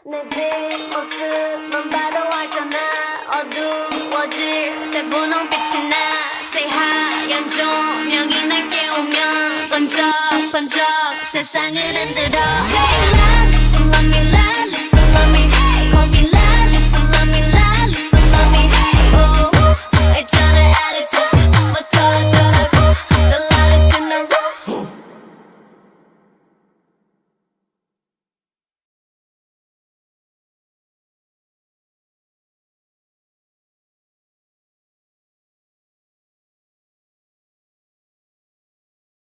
내 뒷모습만 봐도 알잖아. 어두워질 때 분홍빛이 나. 새하얀 조명이 날 깨우면 번쩍번쩍 세상을 흔들어. Say